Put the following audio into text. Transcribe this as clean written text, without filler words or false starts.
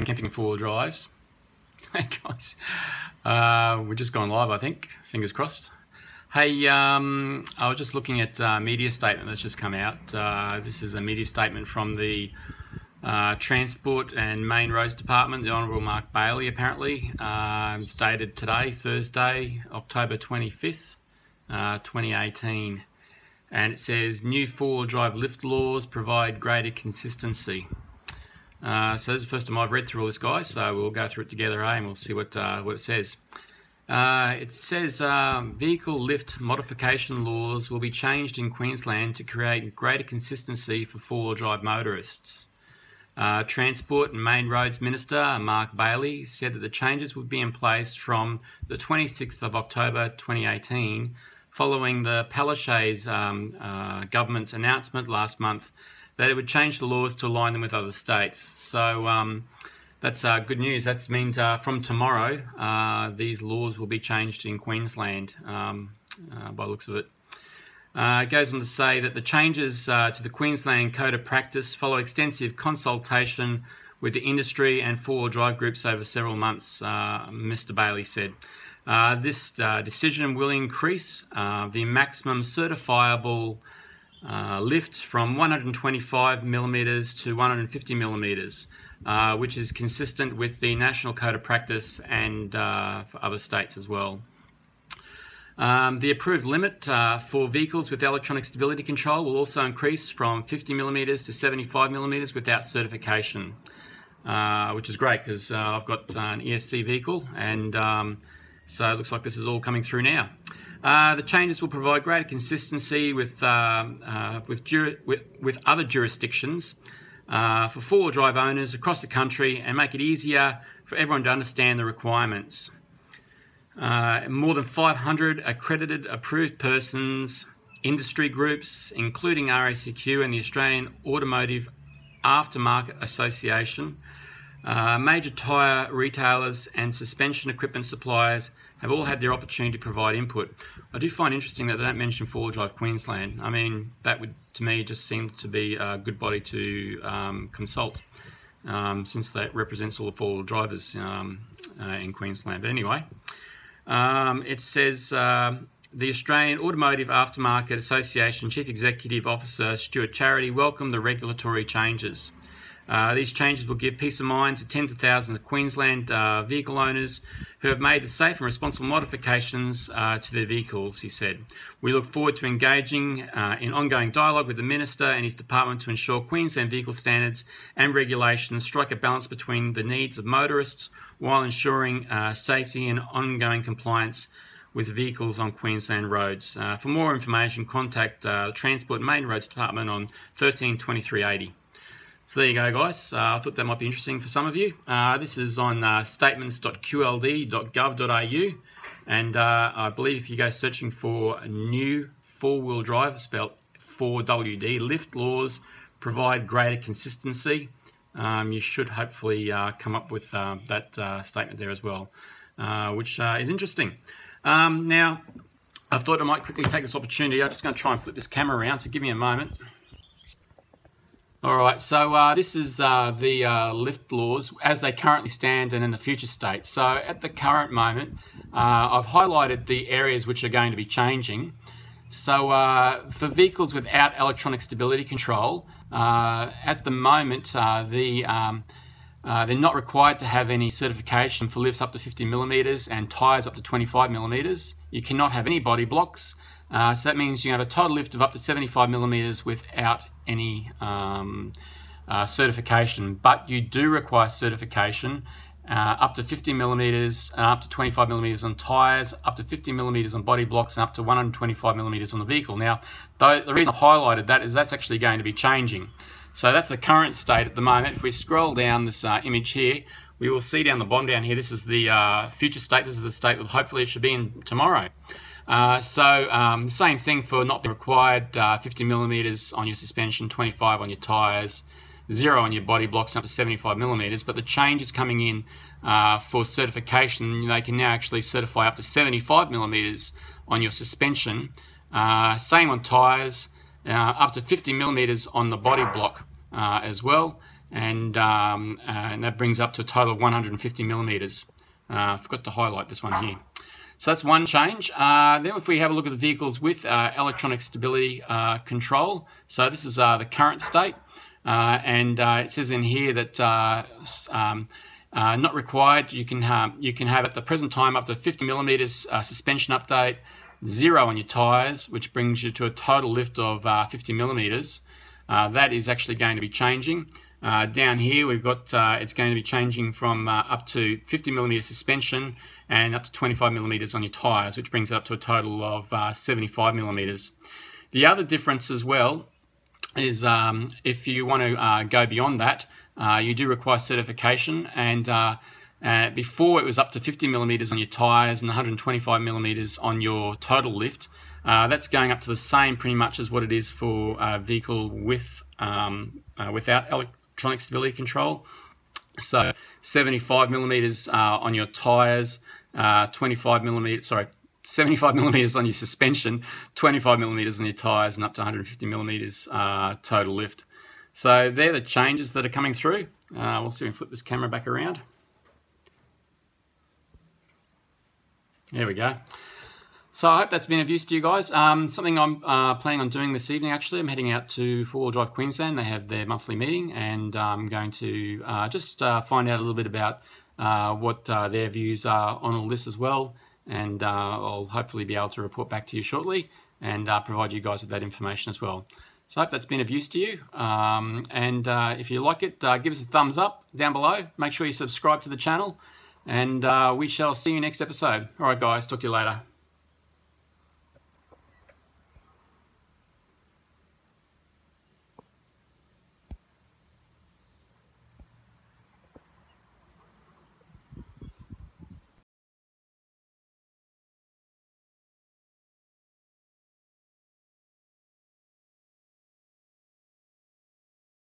camping four-wheel drives. Hey guys, we're just gone live, I think. Fingers crossed. Hey, I was just looking at a media statement that's just come out. This is a media statement from the Transport and Main Roads Department, the Honourable Mark Bailey, apparently. It's dated today, Thursday, October 25th, 2018. And it says, new four-wheel drive lift laws provide greater consistency. So this is the first time I've read through all this, guys, so we'll go through it together, and we'll see what it says. It says vehicle lift modification laws will be changed in Queensland to create greater consistency for four-wheel drive motorists. Transport and Main Roads Minister Mark Bailey said that the changes would be in place from the 26th of October 2018, following the Palaszczuk's government's announcement last month that it would change the laws to align them with other states. So that's good news. That means from tomorrow these laws will be changed in Queensland by the looks of it. It goes on to say that the changes to the Queensland Code of Practice follow extensive consultation with the industry and four-wheel drive groups over several months, Mr. Bailey said. This decision will increase the maximum certifiable lift from 125mm to 150mm, which is consistent with the National Code of Practice and for other states as well. The approved limit for vehicles with electronic stability control will also increase from 50mm to 75mm without certification, which is great because I've got an ESC vehicle, and so it looks like this is all coming through now. The changes will provide greater consistency with other jurisdictions for four-wheel drive owners across the country and make it easier for everyone to understand the requirements. More than 500 accredited approved persons, industry groups, including RACQ and the Australian Automotive Aftermarket Association, major tyre retailers and suspension equipment suppliers have all had their opportunity to provide input. I do find interesting that they don't mention four-wheel drive Queensland. I mean, that would, to me, just seem to be a good body to consult, since that represents all the four-wheel drivers in Queensland. But anyway, it says the Australian Automotive Aftermarket Association Chief Executive Officer Stuart Charity welcomed the regulatory changes. These changes will give peace of mind to tens of thousands of Queensland vehicle owners who have made the safe and responsible modifications to their vehicles, he said. We look forward to engaging in ongoing dialogue with the Minister and his department to ensure Queensland vehicle standards and regulations strike a balance between the needs of motorists while ensuring safety and ongoing compliance with vehicles on Queensland roads. For more information, contact the Transport and Main Roads Department on 13 2380. So there you go, guys. I thought that might be interesting for some of you. This is on statements.qld.gov.au, and I believe if you go searching for a new four-wheel drive, spelled 4WD, lift laws provide greater consistency, you should hopefully come up with that statement there as well, which is interesting. Now, I thought I might quickly take this opportunity. I'm just going to try and flip this camera around, so give me a moment. Alright, so this is the lift laws as they currently stand and in the future state. So at the current moment, I've highlighted the areas which are going to be changing. So for vehicles without electronic stability control, at the moment they're not required to have any certification for lifts up to 50mm and tyres up to 25mm. You cannot have any body blocks. So that means you have a total lift of up to 75mm without any certification, but you do require certification up to 50mm and up to 25mm on tyres, up to 50mm on body blocks, and up to 125mm on the vehicle. Now, the reason I highlighted that is that's actually going to be changing. So that's the current state at the moment. If we scroll down this image here, we will see down the bottom down here, this is the future state. This is the state that hopefully it should be in tomorrow. Same thing for not being required, 50mm on your suspension, 25 on your tyres, 0 on your body blocks, up to 75mm, but the change is coming in for certification. They can now actually certify up to 75mm on your suspension, same on tyres, up to 50mm on the body block as well, and that brings up to a total of 150 millimeters. I forgot to highlight this one here. So that's one change. Then if we have a look at the vehicles with electronic stability control, so this is the current state, and it says in here that not required. You can have at the present time up to 50 millimeters suspension update, 0 on your tyres, which brings you to a total lift of 50 millimeters. That is actually going to be changing. Down here we've got it's going to be changing from up to 50 millimeter suspension and up to 25 millimeters on your tyres, which brings it up to a total of 75 millimeters. The other difference as well is if you want to go beyond that, you do require certification, and before it was up to 50 millimeters on your tyres and 125 millimeters on your total lift. That's going up to the same pretty much as what it is for a vehicle with without electronic stability control. So 75 millimeters on your tyres, 75 millimeters on your suspension, 25 millimeters on your tyres, and up to 150 millimeters total lift. So they're the changes that are coming through. We'll see if we can flip this camera back around. There we go. So I hope that's been of use to you guys. Something I'm planning on doing this evening, actually. I'm heading out to 4-Wheel Drive Queensland. They have their monthly meeting, and I'm going to just find out a little bit about what their views are on all this as well. And I'll hopefully be able to report back to you shortly and provide you guys with that information as well. So I hope that's been of use to you. If you like it, give us a thumbs up down below. Make sure you subscribe to the channel, and we shall see you next episode. All right, guys, talk to you later.